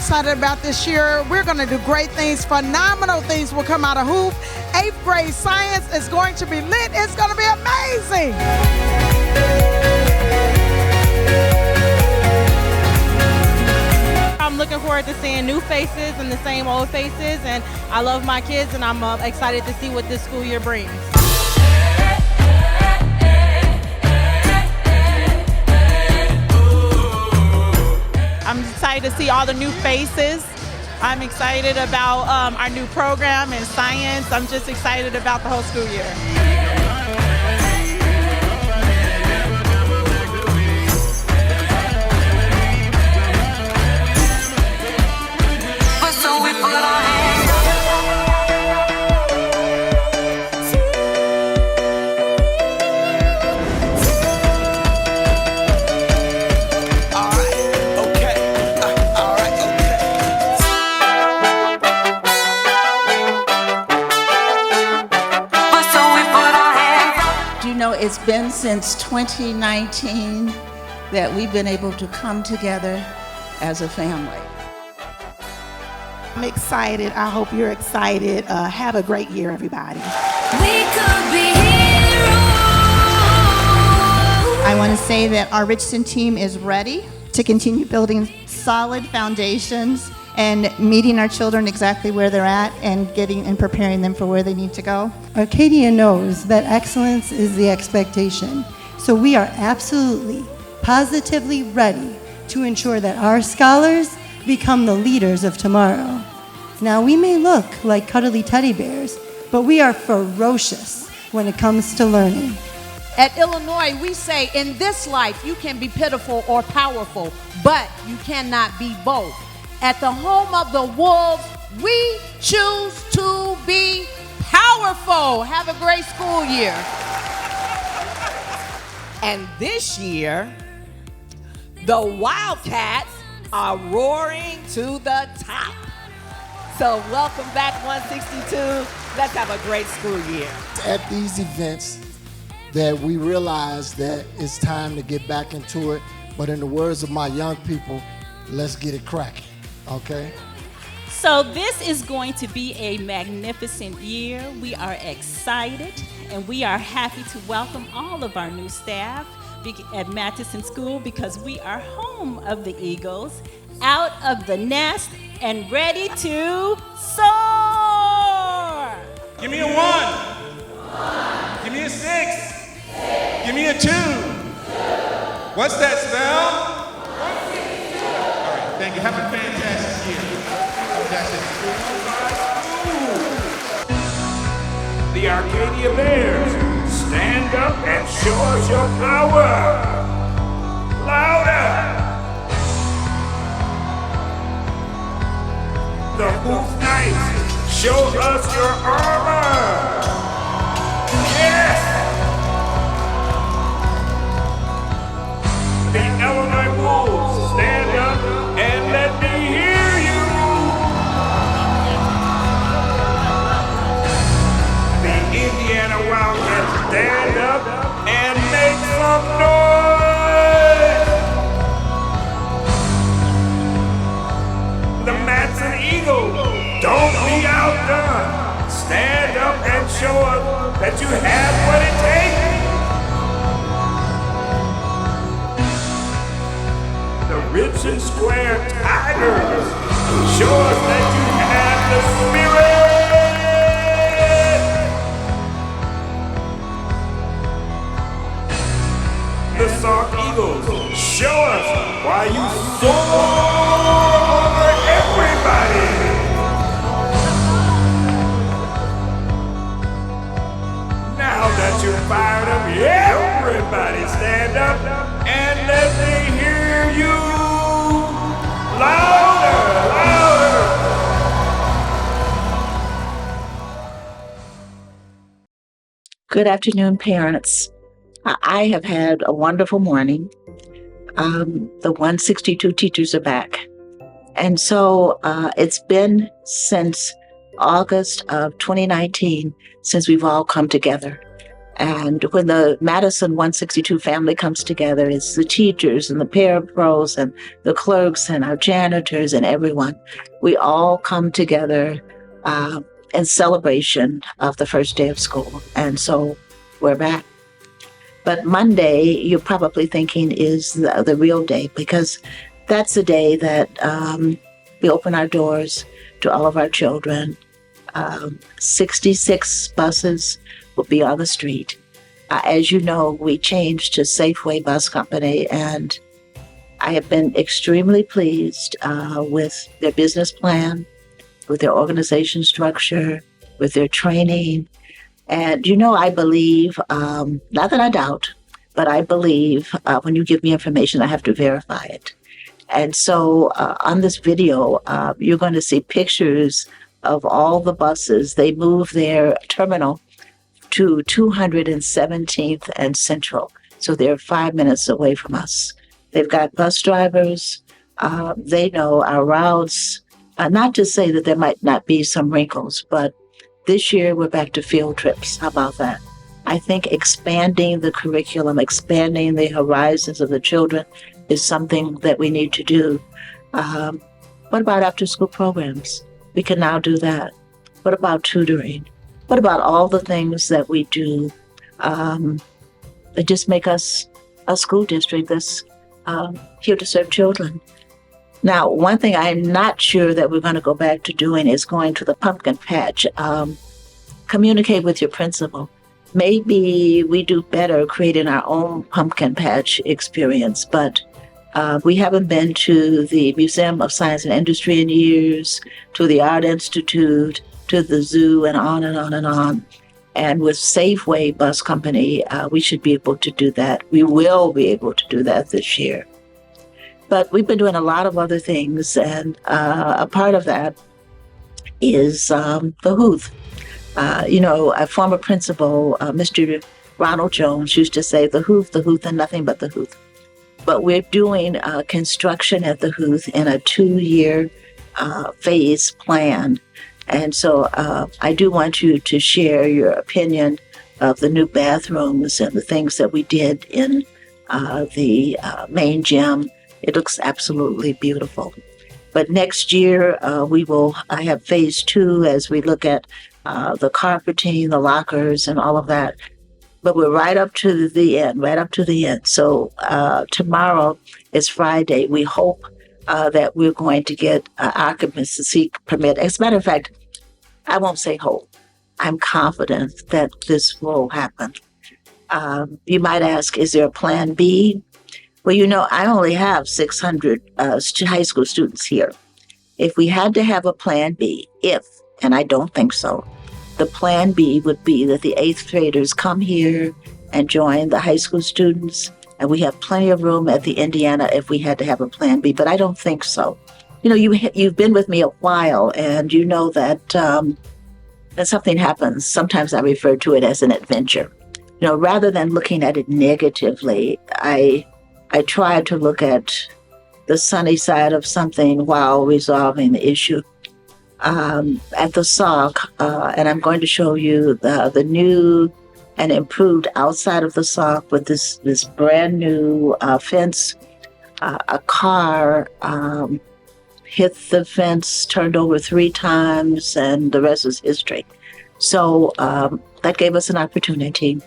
excited about this year. We're going to do great things. Phenomenal things will come out of Huth. 8th grade science is going to be lit. It's going to be amazing. I'm looking forward to seeing new faces and the same old faces, and I love my kids, and I'm excited to see what this school year brings. I'm excited to see all the new faces. I'm excited about our new program in science. I'm just excited about the whole school year. It's been since 2019 that we've been able to come together as a family. I'm excited. I hope you're excited. Have a great year, everybody. We could be heroes. I want to say that our Richardson team is ready to continue building solid foundations and meeting our children exactly where they're at and getting and preparing them for where they need to go. Arcadia knows that excellence is the expectation, so we are absolutely, positively ready to ensure that our scholars become the leaders of tomorrow. Now, we may look like cuddly teddy bears, but we are ferocious when it comes to learning. At Illinois, we say, in this life, you can be pitiful or powerful, but you cannot be both. At the home of the Wolves, we choose to be powerful. Have a great school year. And this year, the Wildcats are roaring to the top. So welcome back, 162. Let's have a great school year. At these events that we realize that it's time to get back into it. But in the words of my young people, let's get it cracking. Okay. So this is going to be a magnificent year. We are excited and we are happy to welcome all of our new staff at Matheson School because we are home of the Eagles, out of the nest and ready to soar. Give me a 1. Give me a 6. Give me a 2. What's that spell? Thank you. Have a fantastic year. Fantastic. The Arcadia Bears, stand up and show us your power. Louder. The Huth Knights, show us your armor. Yes. The Illinois Wolves, stand up and let me hear you. The Indiana Wildcats, stand up and make some noise. The Matheson Eagles, don't be outdone. Stand up and show us that you have what it takes. Richardson Square Tigers, show us that you have the spirit. The Sauk Eagles, show us why you soar over everybody. Now that you're fired up, everybody stand up and let me hear you. Louder, louder. Good afternoon, parents. I have had a wonderful morning. The 162 teachers are back. And so it's been since August of 2019 since we've all come together. And when the Madison 162 family comes together, it's the teachers and the parapros and the clerks and our janitors and everyone. We all come together in celebration of the first day of school. And so we're back. But Monday, you're probably thinking is the real day, because that's the day that we open our doors to all of our children. 66 buses will be on the street. As you know, we changed to Safeway Bus Company, and I have been extremely pleased with their business plan, with their organization structure, with their training. And, I believe, not that I doubt, but I believe when you give me information, I have to verify it. And so on this video, you're going to see pictures of all the buses. They move their terminal to 217th and Central. So they're 5 minutes away from us. They've got bus drivers. They know our routes. Not to say that there might not be some wrinkles, but this year we're back to field trips. How about that? I think expanding the curriculum, expanding the horizons of the children is something that we need to do. What about after-school programs? We can now do that. What about tutoring? What about all the things that we do that just make us a school district that's here to serve children? Now, one thing I'm not sure that we're going to go back to doing is going to the pumpkin patch. Communicate with your principal. Maybe we do better creating our own pumpkin patch experience, but we haven't been to the Museum of Science and Industry in years, to the Art Institute, to the zoo, and on and on and on. And with Safeway Bus Company, we should be able to do that. We will be able to do that this year. But we've been doing a lot of other things, and a part of that is the Huth. A former principal, Mr. Ronald Jones, used to say, the Huth, and nothing but the Huth. But we're doing construction at the Huth in a 2-year phase plan. And so I do want you to share your opinion of the new bathrooms and the things that we did in the main gym. It looks absolutely beautiful. But next year, I have phase 2 as we look at the carpeting, the lockers, and all of that. But we're right up to the end, So tomorrow is Friday. We hope that we're going to get occupancy permit. As a matter of fact, I won't say hope. I'm confident that this will happen. You might ask, is there a plan B? Well, I only have 600 high school students here. If we had to have a plan B, and I don't think so, the plan B would be that the 8th graders come here and join the high school students, and we have plenty of room at the Indiana if we had to have a plan B, but I don't think so. You've been with me a while, and you know that when something happens, sometimes I refer to it as an adventure. Rather than looking at it negatively, I try to look at the sunny side of something while resolving the issue. At the Sauk, and I'm going to show you the new and improved outside of the Sauk with this brand new fence. A car hit the fence, turned over 3 times, and the rest is history. So that gave us an opportunity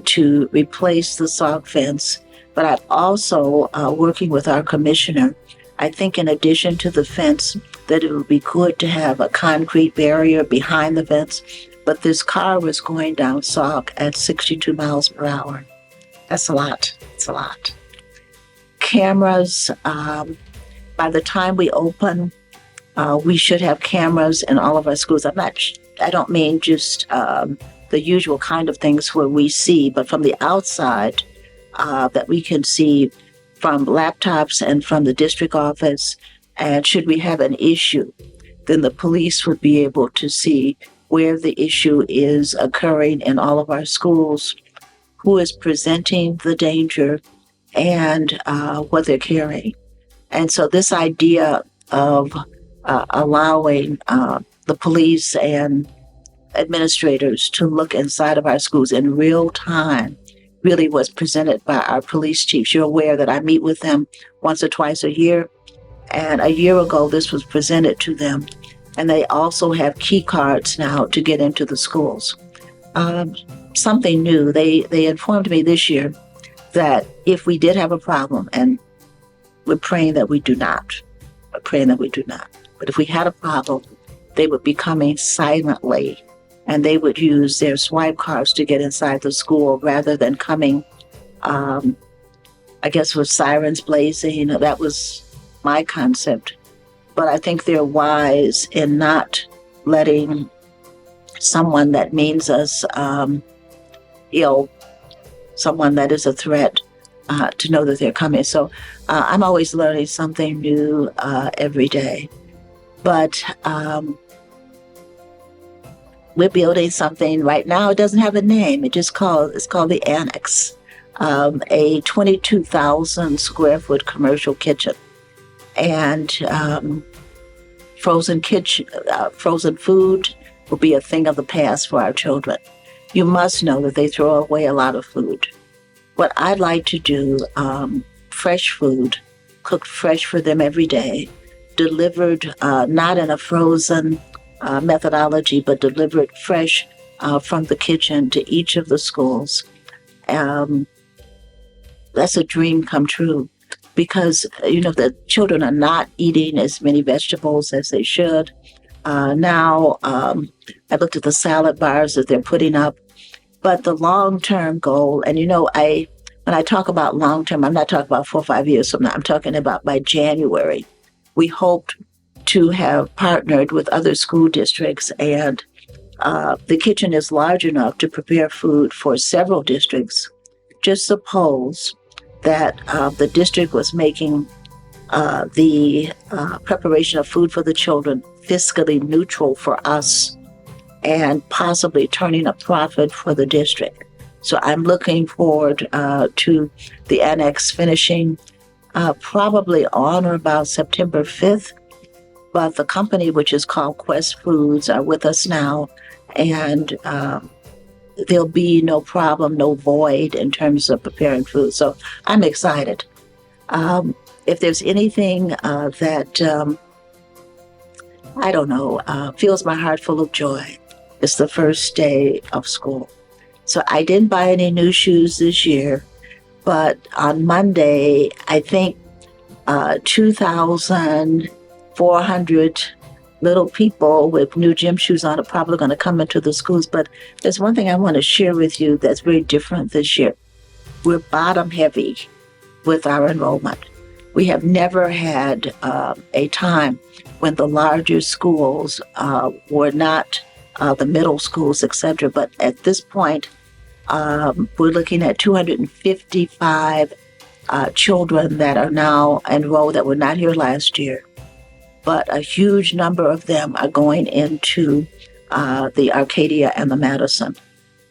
to replace the Sauk fence. But I'm also working with our commissioner. I think in addition to the fence, that it would be good to have a concrete barrier behind the fence. But this car was going down Sauk at 62 miles per hour. That's a lot. It's a lot. Cameras, by the time we open, we should have cameras in all of our schools. I don't mean just the usual kind of things where we see, but from the outside that we can see from laptops and from the district office. And should we have an issue, then the police would be able to see where the issue is occurring in all of our schools, who is presenting the danger, and what they're carrying. And so this idea of allowing the police and administrators to look inside of our schools in real time really was presented by our police chiefs. You're aware that I meet with them once or twice a year, and a year ago this was presented to them, and they also have key cards now to get into the schools. Something new, they informed me this year that if we did have a problem, and we're praying that we do not, but if we had a problem, they would be coming silently, and they would use their swipe cards to get inside the school rather than coming, I guess, with sirens blazing. That was my concept. But I think they're wise in not letting someone that means us ill, someone that is a threat, to know that they're coming. So I'm always learning something new every day. But we're building something right now. It doesn't have a name. It's called the Annex, a 22,000 square foot commercial kitchen, and frozen food will be a thing of the past for our children. You must know that they throw away a lot of food. What I'd like to do, fresh food, cooked fresh for them every day, delivered not in a frozen methodology, but delivered fresh from the kitchen to each of the schools. That's a dream come true, because the children are not eating as many vegetables as they should. Now I looked at the salad bars that they're putting up, but the long-term goal, and when I talk about long-term, I'm not talking about 4 or 5 years from now. I'm talking about by January. We hoped to have partnered with other school districts, and the kitchen is large enough to prepare food for several districts. Just suppose that the district was making the preparation of food for the children fiscally neutral for us and possibly turning a profit for the district. So I'm looking forward to the annex finishing probably on or about September 5th. But the company, which is called Quest Foods, are with us now, and there'll be no problem, no void in terms of preparing food. So I'm excited. If there's anything that, I don't know, fills my heart full of joy, it's the first day of school. So I didn't buy any new shoes this year, but on Monday, I think 2,400 little people with new gym shoes on are probably going to come into the schools. But there's one thing I want to share with you that's very different this year. We're bottom heavy with our enrollment. We have never had a time when the larger schools were not the middle schools, etc. But at this point, we're looking at 255 children that are now enrolled that were not here last year. But a huge number of them are going into the Arcadia and the Madison.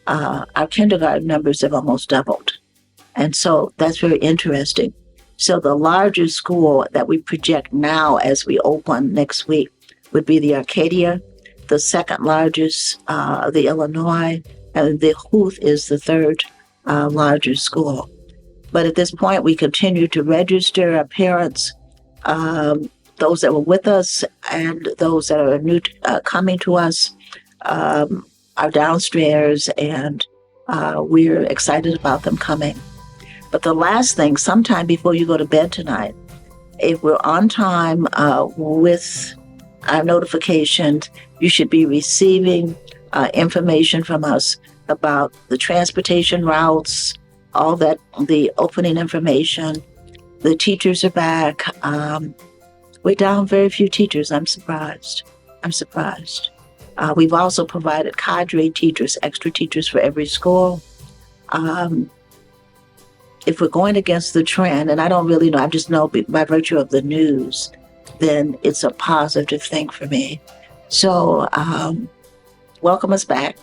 Our kindergarten numbers have almost doubled. And so that's very interesting. So the larger school that we project now as we open next week would be the Arcadia, the second largest, the Illinois, and the Huth is the third largest school. But at this point, we continue to register our parents, those that were with us and those that are new coming to us are downstairs, and we're excited about them coming. But the last thing, sometime before you go to bed tonight, if we're on time with our notifications, you should be receiving information from us about the transportation routes, all that, the opening information. The teachers are back. We're down very few teachers. I'm surprised. We've also provided cadre teachers, extra teachers for every school. If we're going against the trend, and I don't really know, I just know by virtue of the news, then it's a positive thing for me. So welcome us back.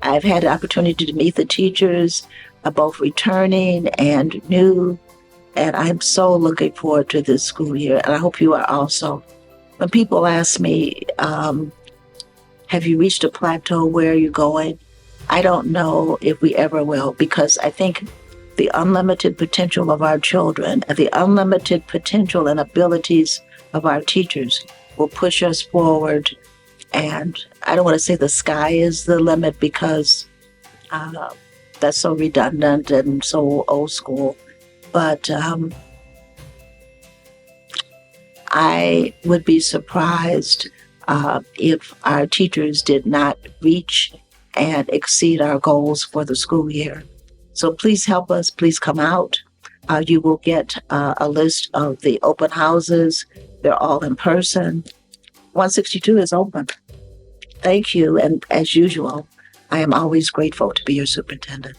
I've had the opportunity to meet the teachers, both returning and new, and I'm so looking forward to this school year, and I hope you are also. When people ask me, Have you reached a plateau? Where are you going? I don't know if we ever will, because I think the unlimited potential of our children and the unlimited potential and abilities of our teachers will push us forward. And I don't want to say the sky is the limit, because that's so redundant and so old school. But I would be surprised if our teachers did not reach and exceed our goals for the school year. So please help us. Please come out. You will get a list of the open houses. They're all in person. 162 is open. Thank you. And as usual, I am always grateful to be your superintendent.